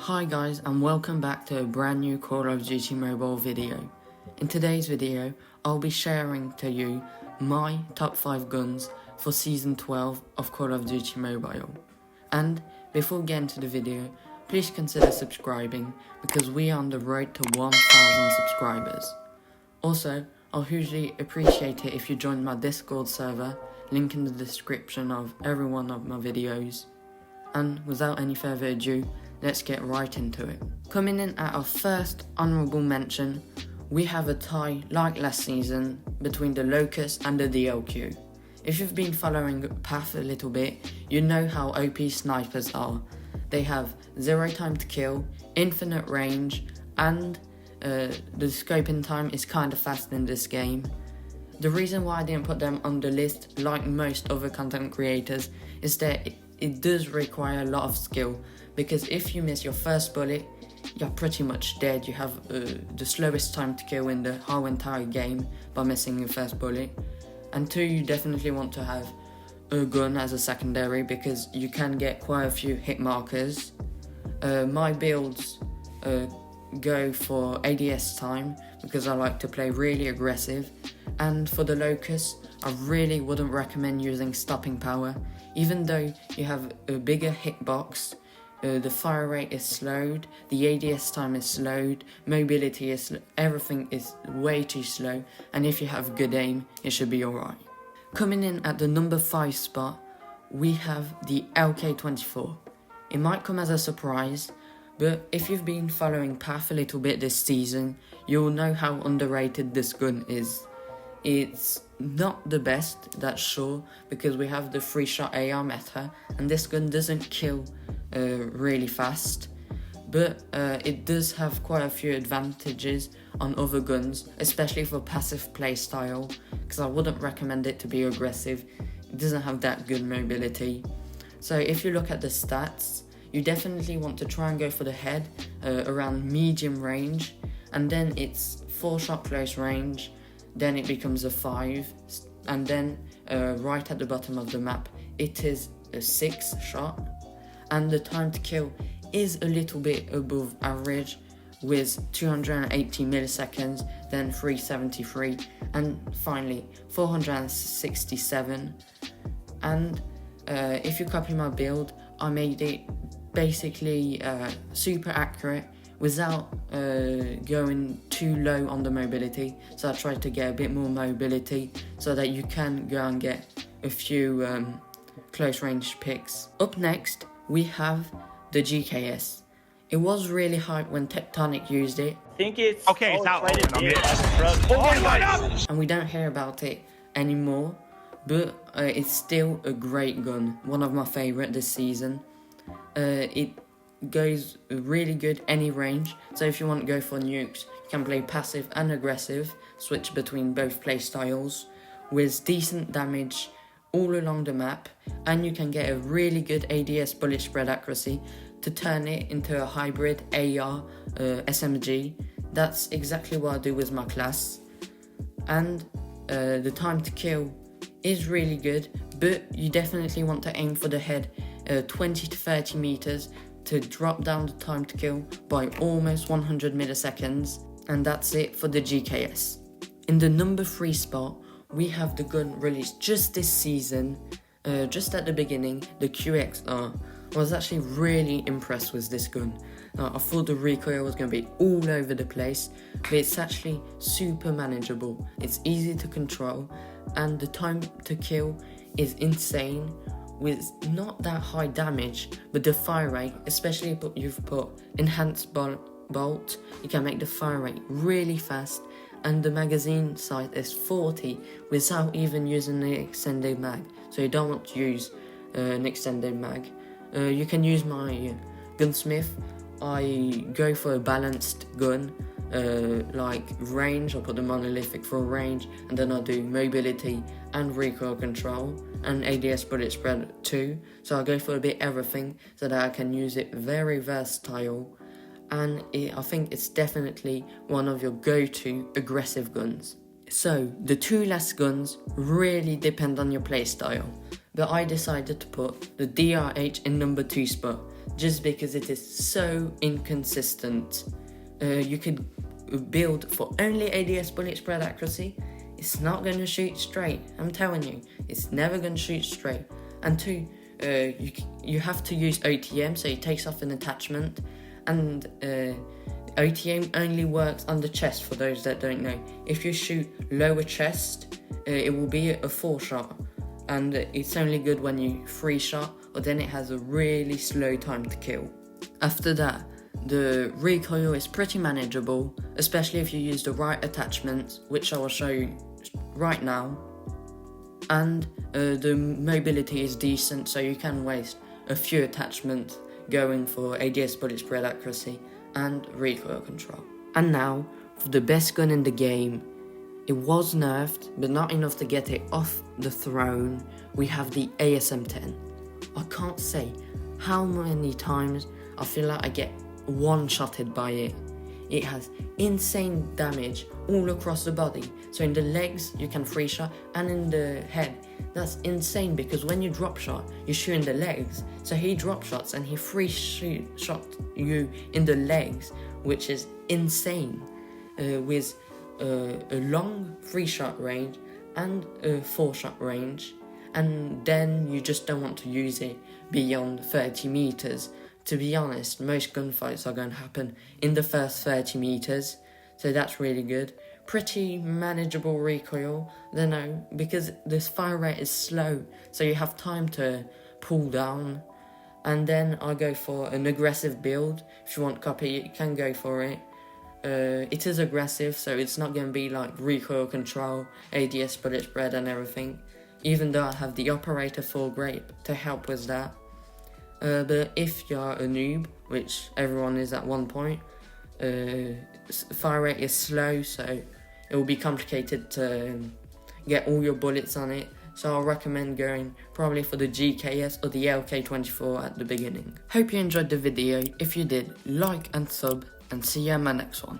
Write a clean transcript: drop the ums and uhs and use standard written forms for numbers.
Hi guys, and welcome back to a brand new Call of Duty Mobile video. In today's video, I'll be sharing to you my top 5 guns for Season 12 of Call of Duty Mobile. And before getting to the video, please consider subscribing because we are on the road to 1,000 subscribers. Also, I'll hugely appreciate it if you join my Discord server, link in the description of every one of my videos. And without any further ado, let's get right into it. Coming in at our first honourable mention, we have a tie like last season between the Locust and the DLQ. If you've been following Path a little bit, you know how OP snipers are. They have 0 time to kill, infinite range, and the scoping time is kinda fast in this game. The reason why I didn't put them on the list like most other content creators is that it does require a lot of skill, because if you miss your first bullet, you're pretty much dead. You have the slowest time to kill in the whole entire game by missing your first bullet. And 2, you definitely want to have a gun as a secondary because you can get quite a few hit markers. My builds go for ADS time because I like to play really aggressive, and for the Locust I really wouldn't recommend using stopping power. Even though you have a bigger hitbox, the fire rate is slowed, the ADS time is slowed, mobility is everything is way too slow, and if you have good aim, it should be alright. Coming in at the number 5 spot, we have the LK24. It might come as a surprise, but if you've been following Path a little bit this season, you'll know how underrated this gun is. It's not the best, that's sure, because we have the 3-shot AR meta, and this gun doesn't kill really fast, but it does have quite a few advantages on other guns, especially for passive playstyle, because I wouldn't recommend it to be aggressive. It doesn't have that good mobility. So if you look at the stats, you definitely want to try and go for the head around medium range, and then it's 4-shot close range, then it becomes a 5, and then right at the bottom of the map it is a 6-shot, and the time to kill is a little bit above average with 280 milliseconds, then 373, and finally 467. And if you copy my build, I made it basically super accurate without going too low on the mobility. So I tried to get a bit more mobility so that you can go and get a few close range picks. Up next, we have the GKS. It was really hyped when Tectonic used it. I think it's okay. It's out. And we don't hear about it anymore, but it's still a great gun. One of my favourite this season. It goes really good any range, so if you want to go for nukes, you can play passive and aggressive, switch between both play styles with decent damage all along the map, and you can get a really good ADS bullet spread accuracy to turn it into a hybrid AR SMG. That's exactly what I do with my class. And the time to kill is really good, but you definitely want to aim for the head 20 to 30 meters to drop down the time to kill by almost 100 milliseconds. And that's it for the GKS. In the number 3 spot, we have the gun released just this season, just at the beginning, the QXR. I was actually really impressed with this gun. I thought the recoil was going to be all over the place, but it's actually super manageable. It's easy to control, and the time to kill is insane with not that high damage, but the fire rate, especially if you've put enhanced bolt, you can make the fire rate really fast, and the magazine size is 40 without even using the extended mag, so you don't want to use an extended mag. You can use my Gunsmith. I go for a balanced gun, like range, I put the monolithic for range, and then I do mobility and recoil control, and ADS bullet spread too, so I go for a bit everything so that I can use it very versatile, and I think it's definitely one of your go-to aggressive guns. So the 2 last guns really depend on your playstyle, but I decided to put the DRH in number 2 spot just because it is so inconsistent. You could build for only ADS bullet spread accuracy, it's not going to shoot straight. I'm telling you, it's never going to shoot straight. And two, you have to use OTM, so it takes off an attachment, and OTM only works on the chest for those that don't know. If you shoot lower chest, it will be a 4-shot, and it's only good when you 3-shot, or then it has a really slow time to kill. After that, the recoil is pretty manageable, especially if you use the right attachments, which I will show you right now. And the mobility is decent, so you can waste a few attachments going for ADS bullet spread accuracy and recoil control. And now, for the best gun in the game, it was nerfed, but not enough to get it off the throne, we have the ASM-10. I can't say how many times I feel like I get one-shotted by it. It has insane damage all across the body, so in the legs you can 3-shot, and in the head. That's insane, because when you drop shot, you shoot in the legs, so he drop shots and he 3-shot you in the legs, which is insane, with a long 3-shot range and a 4-shot range, and then you just don't want to use it beyond 30 meters. To be honest, most gunfights are going to happen in the first 30 meters, so that's really good. Pretty manageable recoil, because this fire rate is slow, so you have time to pull down. And then I go for an aggressive build. If you want copy, you can go for it. It is aggressive, so it's not going to be like recoil control, ADS bullet spread and everything, even though I have the operator full grape to help with that. But if you're a noob, which everyone is at one point, fire rate is slow, so it will be complicated to get all your bullets on it. So I'll recommend going probably for the GKS or the LK24 at the beginning. Hope you enjoyed the video. If you did, like and sub, and see you in my next one.